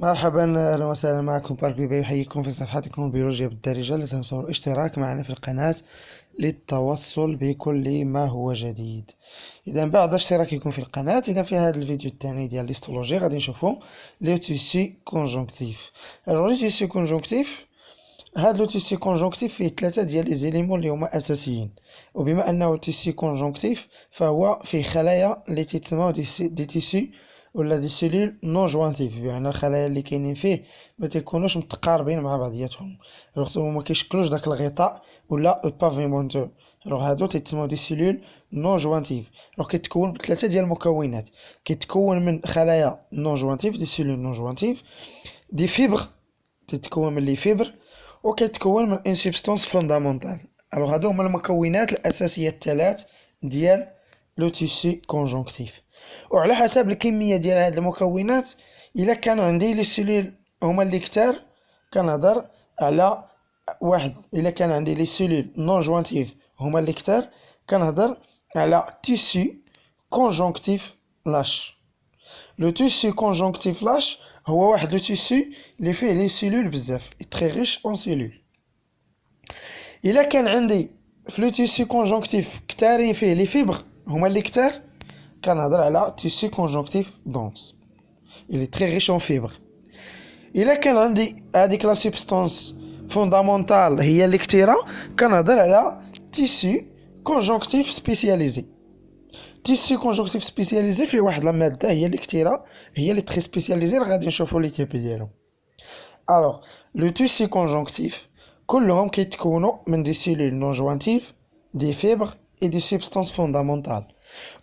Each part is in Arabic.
مرحبا، اهلا وسهلا معكم بارك بيبي، يحييكم في صفحتكم البيولوجيا بالدارجة. لا تنسوا الاشتراك معنا في القناة للتوصل بكل ما هو جديد. اذا بعد اشتراككم في القناة، اذا في هذا الفيديو الثاني ديال ليستولوجي غادي نشوفوا لو تيسي كونجونكتيف. لو تيسي كونجونكتيف، هذا لو تيسي كونجونكتيف فيه ثلاثة ديال لي زيليمون اللي هما اساسيين. وبما انه تيسي كونجونكتيف فهو فيه خلايا اللي تيتسموا دي تيسي ولا دي سيلول نون جوانتيف، بمعنى الخلايا اللي كاينين فيه ما تيكونوش متقاربين مع بعضياتهم، رغم ما كيشكلوش داك الغطاء ولا البافيمونتو. هادو تيتسموا دي سيلول نون جوانتيف. كيتكون بثلاثه ديال المكونات، كيتكون من خلايا نون جوانتيف، دي سيلول نون جوانتيف، دي فيبر، تتكون من لي فيبر، وكيتكون من ان سبستانس فوندامونتال. هادو هما المكونات الاساسيه الثلاث ديال لو تيسي كونجونكتيف. وعلى حسب الكميه ديال هاد المكونات، الا كان عندي لي سيلول هما اللي كتار كنهضر على واحد، الا كان عندي لي سيلول نون جوانتيف هما اللي كتار كنهضر على تيسي كونجونكتيف لاش. لو تيسي كونجونكتيف لاش هو واحد لو تيسي اللي فيه لي سيلول بزاف، تري ريش اون سيلول. الا كان عندي في لو تيسي كونجونكتيف كتارين فيه لي فيبر هما اللي كتار كنهضر على تيسي كونجونكتيف دونس، il est très riche en fibres. الا كان عندي هذيك لا سبستانس فوندامونتال هي اللي كثيره كنهضر على تيسي كونجونكتيف سبيسياليزي. تيسي كونجونكتيف سبيسياليزي فيه واحد لا ماده هي اللي كثيره، هي اللي تري سبيسياليزي، غادي نشوفوا لي تيب ديالهم. الوغ لو تيسي كونجونكتيف كلهم كيتكونوا من دي سيلول نون جوانتيف، دي فيبر اي دي سبستانس فوندامونتال،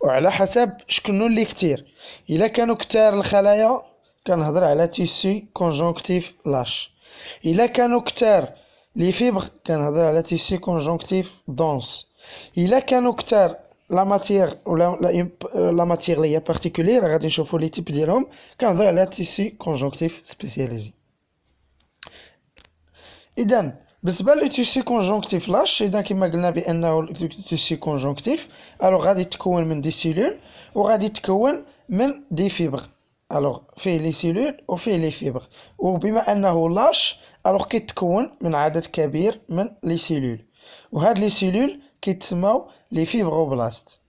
وعلى حسب شكون اللي كتير. الا كانوا كتار الخلايا كنهضر على تيسي كونجونكتيف لاش. الا كانوا كتار لي فيبر كنهضر على تيسي كونجونكتيف دونس. الا كانوا كتار لا ماتيغ ولا لا ماتيغ اللي هي بارتيكولير، غادي نشوفوا لي تيب ديالهم، كنهضر على تيسي كونجونكتيف سبيسياليزي. اذا بالنسبه لو تيسي كونجونكتيف لاش، اذا كما قلنا بانه تيسي كونجونكتيف غادي تكون من دي سيلول وغادي تكون من دي فيبر. فيه لي سيلول وفيه لي فيبر، وبما انه لاش كيتكون من عدد كبير من لي سيلول، وهاد لي سيلول كيتسموا لي فيبروبلاست.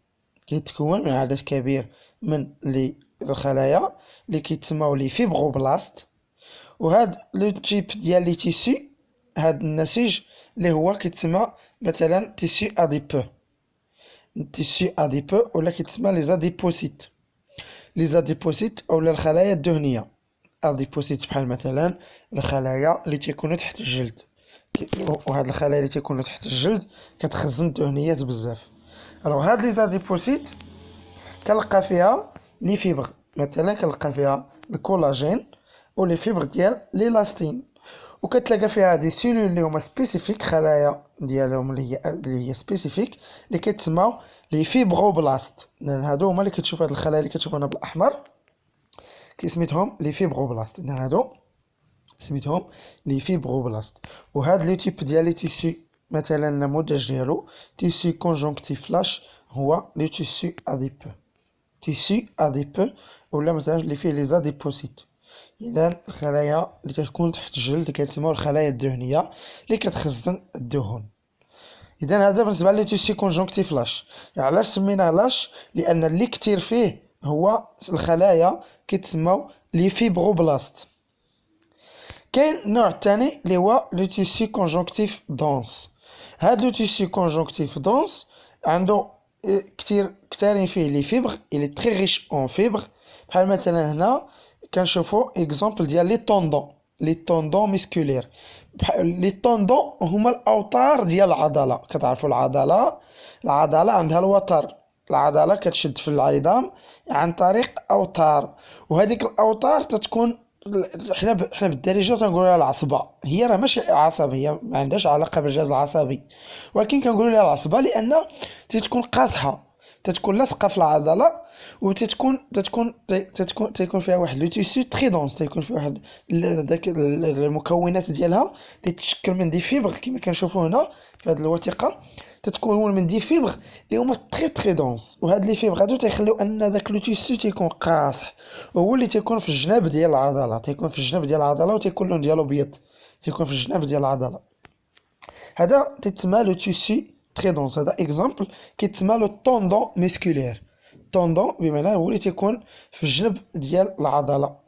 كيتكون من عدد كبير من لي الخلايا اللي كيتسموا لي فيبروبلاست. وهاد لو تيب ديال لي تيسي، هاد النسيج اللي هو كيتسمى مثلا تيسي اديبو، تيسي اديبو، ولا كيتسمى لي زاديبوسيت. لي زاديبوسيت اولا الخلايا الدهنيه. اديبوسيت بحال مثلا الخلايا اللي تيكونوا تحت الجلد، وهاد الخلايا اللي تيكونوا تحت الجلد كتخزن الدهنيات بزاف. هاد لي زاديبوسيت كنلقى فيها لي فيبر، مثلا كنلقى فيها الكولاجين ولي فيبر ديال ليلاستين، وكتلقى فيها دي سيلول اللي هما سبيسيفيك، خلايا ديالهم اللي هي سبيسيفيك اللي كيتسماو لي فيبروبلاست. لان هادو هما اللي كتشوف، هاد الخلايا اللي كتشوف هنا بالاحمر كيسميتهم لي فيبروبلاست. هادو سميتهم لي فيبروبلاست. وهاد لي تيب ديال لي تيسي، مثلا النموذج ديالو تيسي كونجونكتيف لاش هو لي تيسي اديبو، تيسي اديبو، ولا مثلا اللي فيه لي زاديبوسيت. إذا الخلايا اللي تكون تحت الجلد كيتسموا الخلايا الدهنية اللي كتخزن الدهون. إذا هذا بالنسبة لي تيسي كونجونكتيف لاش. علاش سميناه لاش؟ لأن اللي كتير فيه هو الخلايا كيتسموا لي فيبروبلاست. كاين النوع الثاني اللي هو لو تيسي كونجونكتيف دونس. هاد لو تيسي كونجونكتيف دونس عنده كتارين فيه لي فيبر، إلي تري ريش اون فيبر. بحال مثلا هنا كنشوفوا اكزومبل ديال لي طوندون، لي طوندون ميسكولير. لي طوندون هما الاوتار ديال العضله. كتعرفوا العضله عندها الوتر، العضله كتشد في العظام عن طريق اوتار، وهذيك الاوتار تتكون حنا بالدارجه تنقولوا لها العصبه. هي راه ماشي عصب، هي ما عندهاش علاقه بالجهاز العصبي، ولكن كنقولوا لها العصبه لان تتكون قاصحه، تتكون لاصقه في العضله، تتكون فيها واحد لو تيسي تري دونس، تيكون فيه واحد داك المكونات ديالها تتشكل من دي فيبر كما كنشوفوا هنا في هذه الوثيقه، تتكون من دي فيبر اللي هما تري دونس. وهاد لي فيبر هادو تيخليو ان داك لو تيسي تيكون قاصح، وهو اللي تيكون في الجناب ديال العضله، تيكون في الجناب ديال العضله وتيكون اللون ديالو ابيض، تيكون في الجناب ديال العضله. هذا تيتسمى لو تيسي تري دونس. هذا اكزامبل كيتسمى لو طوندون ميسكولير. طوندون بمعنى هو اللي تيكون في الجنب ديال العضله.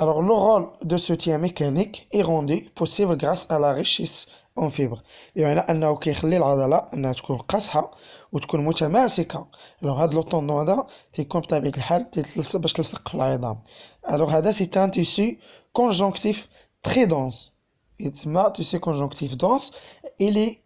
Alors le rôle de soutien mécanique est rendu possible grâce à la richesse en fibres. بمعنى انه كيخلي العضله انها تكون قاصحه وتكون متماسكه. alors هذا لو طوندون هذا تيكون بطبيعه الحال تيتلصق باش تلصق في العظام. alors هذا سي ان تيسي كونجونكتيف تري دونس، يتسمى تيسي كونجونكتيف دونس. اللي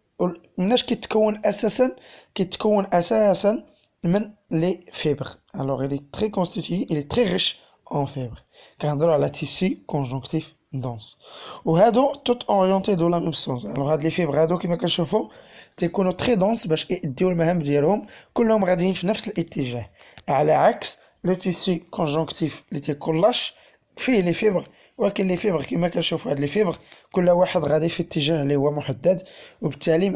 مناش كيتكون اساسا، كيتكون اساسا من لي فيبر. alors il est très constitué, il est très riche en fibres. كنهضروا على تيسي كونجونكتيف دونس، وهادو توت اورينتي دو لا ميم سونس. alors هاد لي فيبر هادو كما كنشوفوا تيكونوا تري دونس باش يديو المهام ديالهم، كلهم غاديين في نفس الاتجاه، على عكس لو تيسي كونجونكتيف اللي تيكون لاش فيه لي فيبر، ولكن لي فيبر كما كنشوفوا هاد لي فيبر كل واحد غادي في اتجاه اللي هو محدد، وبالتالي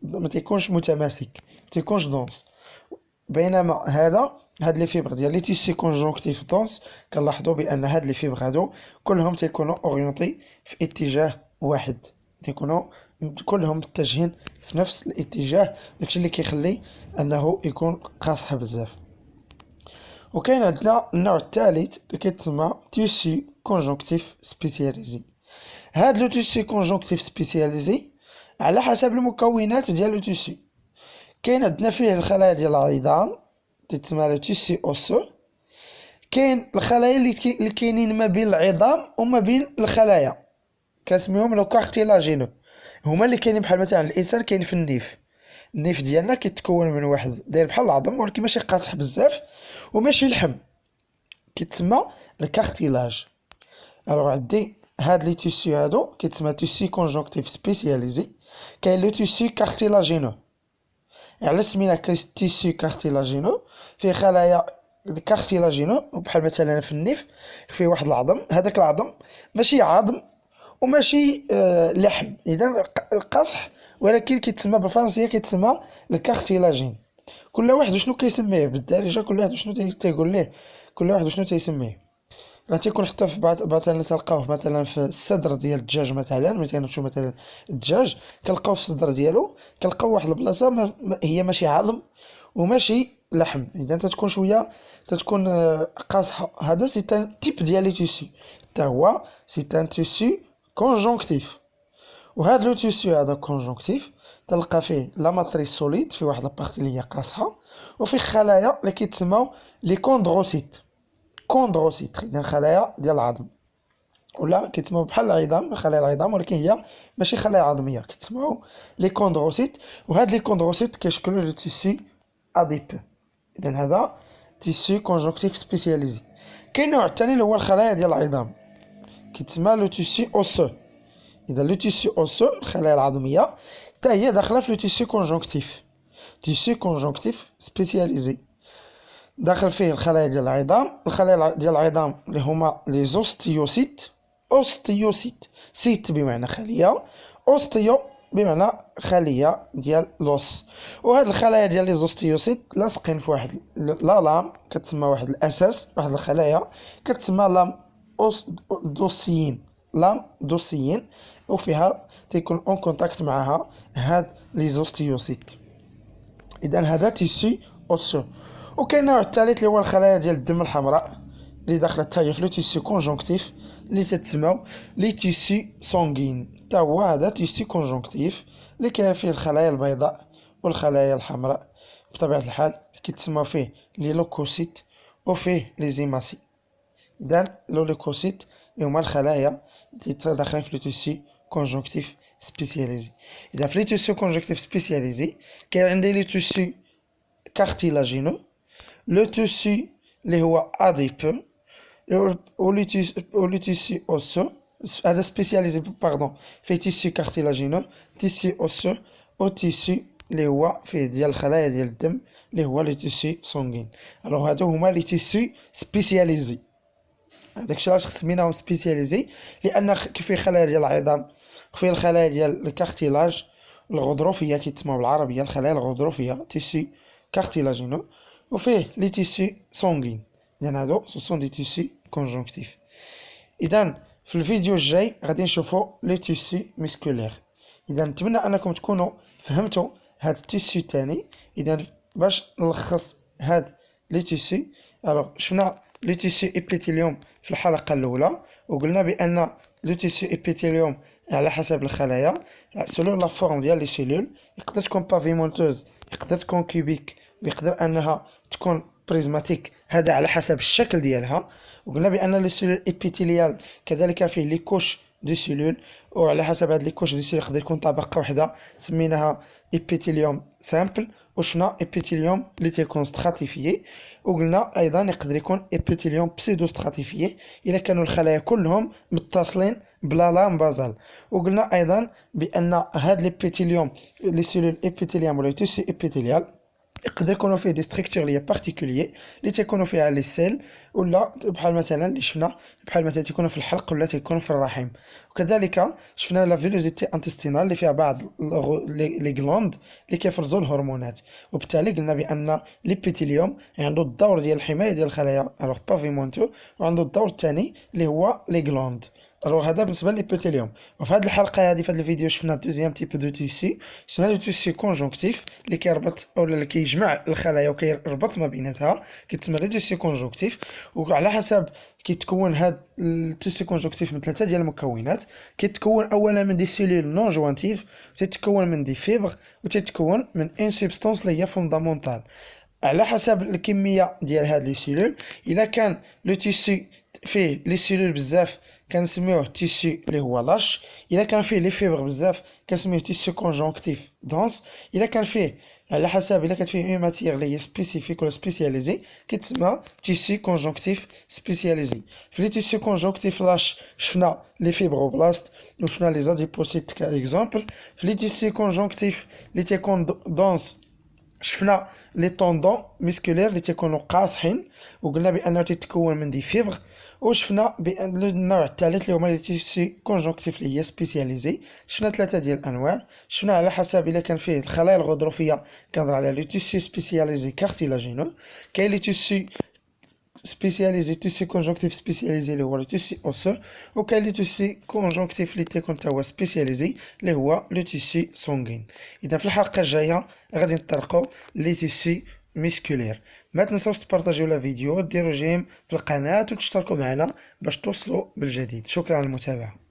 ما تيكونش متماسك، ما تيكونش دونس. بينما هاد لي فيبر ديال لي تيسي كونجونكتيف دونس كنلاحظوا بان هاد لي فيبر هادو كلهم تيكونوا اورينتي في اتجاه واحد، تيكونوا كلهم متجهين في نفس الاتجاه، داكشي اللي كيخلي انه يكون قاصح بزاف. وكاين عندنا النوع الثالث اللي كيتسمى تيسي كونجونكتيف سبيسياليزي. هاد لو تيسي كونجونكتيف سبيسياليزي على حسب المكونات ديال لو تيسي. كاين عندنا فيه الخلايا ديال العظام تتسمى لو تيسي اوسو. كاين الخلايا اللي كاينين ما بين العظام وما بين الخلايا كنسميهم لو كارتيلاجينو، هما اللي كاينين بحال مثلا الانسان كاين في النيف ديالنا كيتكون من واحد داير بحال العظم ولكن ماشي قاصح بزاف وماشي لحم، كيتسمى الكارتيلاج. الوغ عندي هاد لي تيسي هادو كيتسمى تيسي كونجونكتيف سبيسياليزي. كاين لو تيسي كارتيلاجينو، على سمينا تيسي كارتيلاجينو فيه خلايا الكارتيلاجينو بحال مثلا في النيف فيه واحد العظم، هذاك العظم ماشي عظم وماشي لحم، اذا قصح، ولكن كيتسمى بالفرنسيه كيتسمى الكارتيلاجين. كل واحد شنو كيسميه بالدارجه، كل واحد شنو تيقول ليه، كل واحد شنو تيسميه. راه تيكون حتى في بعض مثلا تلقاوه مثلا في الصدر ديال الدجاج، مثلا كنمشيو مثلا الدجاج كنلقاو في الصدر ديالو كنلقاو واحد البلاصه هي ماشي عظم وماشي لحم، اذا تتكون شويه تتكون قاصحه. هذا سي ان تيب ديال لي تيسي، حتى هو سي ان تيسي كونجونكتيف. وهذا لو تيسي هذا كونجونكتيف تلقى فيه لا ماتريس سوليد، في واحد لابارتي اللي هي قاصحه، وفيه خلايا اللي كيتسموا لي كوندروسيت. كوندروسيت اذا خلايا ديال العظم، ولا كيتسموا بحال العظام خلايا العظام ولكن هي ماشي خلايا عظميه، كيتسموا لي كوندروسيت. وهاد لي كوندروسيت كيشكلوا لو تيسي اديبو. اذا هذا تيسي كونجونكتيف سبيسياليزي. كاين نوع ثاني اللي هو الخلايا ديال العظام كيتسمى لو تيسي اوسو. اذا لو تيسي اوسو الخلايا العظميه حتى هي داخله في لو تيسي كونجونكتيف، تيسي كونجونكتيف سبيسياليزي، داخل فيه الخلايا ديال العظام. الخلايا ديال العظام اللي هما لي زوستيوسيت. اوستيوسيت، سيت بمعنى خليه، اوستيو بمعنى خليه ديال لوس. وهاد الخلايا ديال لي زوستيوسيت لاصقين في واحد لا لام كتسمى واحد الاساس، واحد الخلايا كتسمى لام دوسيين، لام دوسيين، وفيها تيكون اون كونتاكت معها هاد لي زوستيوسيت. اذا هذا تيسي اوسو. وكاين النوع الثالث اللي هو الخلايا ديال الدم الحمراء اللي داخله حتى هي في لو تيسي كونجونكتيف اللي تتسمى لي تيسي سونغين. حتى هو هذا تيسي كونجونكتيف اللي كاين فيه الخلايا البيضاء والخلايا الحمراء بطبيعه الحال كيتسمى فيه لي لوكوسيت وفيه لي زيماسي. اذا لو لوكوسيت اللي هما الخلايا اللي داخلين في لو تيسي كونجونكتيف سبيسياليزي. اذا في لي تيسي كونجونكتيف سبيسياليزي كاين عندي لي تيسي كارتيلاجينو، لو تيسي اللي هو اديبو، و لو تيسي اوسو. هذا سبيسياليزي باردون في تيسي كارتيلاجينو، تيسي اوسو، او تيسي اللي هو فيه ديال الخلايا ديال الدم اللي هو لي تيسي سونغين. الوغ هادو هما لي تيسي سبيسياليزي. داكشي علاش سميناهم سبيسياليزي، لان فيه خلايا ديال العظام، فيه الخلايا ديال الكارتيلاج الغضروفيه كيتسموا بالعربيه الخلايا الغضروفيه تيسي كارتيلاجينو، وفيه لي تيسي سونغين، لان هادو سو دي تيسي كونجونكتيف. اذا في الفيديو الجاي غادي نشوفوا لي تيسي مسكولير. اذا نتمنى انكم تكونوا فهمتوا هاد التيسي الثاني. اذا باش نلخص هاد لي تيسي، الوغ شفنا لي تيسي ايبيثيليوم في الحلقه الاولى، وقلنا بان لي تيسي ايبيثيليوم على حسب الخلايا سولو لا فورم ديال لي سيلول، يقدر تكون بافيمونتوز، يقدر تكون كوبيك، ويقدر انها تكون بريزماتيك، هذا على حسب الشكل ديالها. وقلنا بان لي سيلول ايبيثيليال كذلك فيه لي كوش دي سيلول، وعلى حسب هاد لي كوش دي سيلول يقدر يكون طبقه وحده سميناها ايبيثيليوم سامبل، وشفنا ايبيثيليوم اللي تيكون ستراتيفيي، وقلنا ايضا يقدر يكون ايبيثيليوم بسيدو ستراتيفيي الا كانوا الخلايا كلهم متصلين بلا لام بازال. وقلنا ايضا بان هاد ليبيثيليوم لي سيلول ايبيثيليوم ولا تيسي ايبيثيليال يقدر يكونوا فيه دي ستركتور لي بارتيكوليي اللي تيكونوا فيها لي سيل، ولا بحال مثلا اللي شفنا بحال مثلا تيكونوا في الحلق ولا تيكونوا في الرحم. وكذلك شفنا لا فيلوزيتي انتستينال اللي فيها بعض لي غلوند اللي كيفرزوا الهرمونات. وبالتالي قلنا بان ليبيثيليوم عنده الدور ديال الحمايه ديال الخلايا الوغ بافيمونتو، وعنده الدور الثاني اللي هو لي غلوند. الوغ هذا بالنسبه للابيثيليوم. وفي هذه الحلقه هذه في هذا الفيديو شفنا دوزيام تيب دو تيسي، شفنا لو تيسي كونجونكتيف اللي كيربط اولا اللي كيجمع الخلايا وكيربط ما بيناتها، كيتسمى لو تيسي كونجونكتيف. وعلى حسب كيتكون هاد التيسي كونجونكتيف من ثلاثه ديال المكونات. كيتكون اولا من دي سيلول نون جوانتيف، وتتكون من دي فيبر، وتتكون من ان سبستانس اللي هي فوندامونتال. على حسب الكميه ديال هاد لي سيلول، الا كان لو تيسي فيه لي سيلول بزاف كنسميوه تيسي اللي هو لاش، الا كان فيه لي فيبر بزاف كنسميوه تيسي كونجونكتيف دونس، الا كان فيه على حسب الا كانت فيه اون ماتيير اللي هي سبيسيفيك ولا سبيسياليزي كيتسمى تيسي كونجونكتيف سبيسياليزي. في لي تيسي كونجونكتيف لاش شفنا لي فيبروبلاست وشفنا لي زاديبوسيت كاكزومبل. في لي تيسي كونجونكتيف اللي تيكون دونس شفنا لي طوندون مسكولير اللي تيكونوا قاصحين، وقلنا بانه تتكون من دي فيبر. وشفنا بان النوع الثالث اللي هما لي تيسي كونجونكتيف اللي هي سبيسياليزي، شفنا ثلاثه ديال الانواع. شفنا على حسب الا كان فيه الخلايا الغضروفيه كنهضر على لي تيسي سبيسياليزي كارتيلاجينو، كاين لي تيسي سبيسياليزي تيسي كونجونكتيف سبيسياليزي اللي هو لو تيسي اوسو، وكاين لي تيسي كونجونكتيف اللي تيكون تا هو سبيسياليزي اللي هو لو تيسي سونغين. اذا في الحلقه الجايه غادي نطرقوا لي تيسي مسكولير. ما تنساوش تبارطاجيو لا فيديو، ديروا جيم في القناه وتشتركوا معنا باش توصلوا بالجديد. شكرا على المتابعه.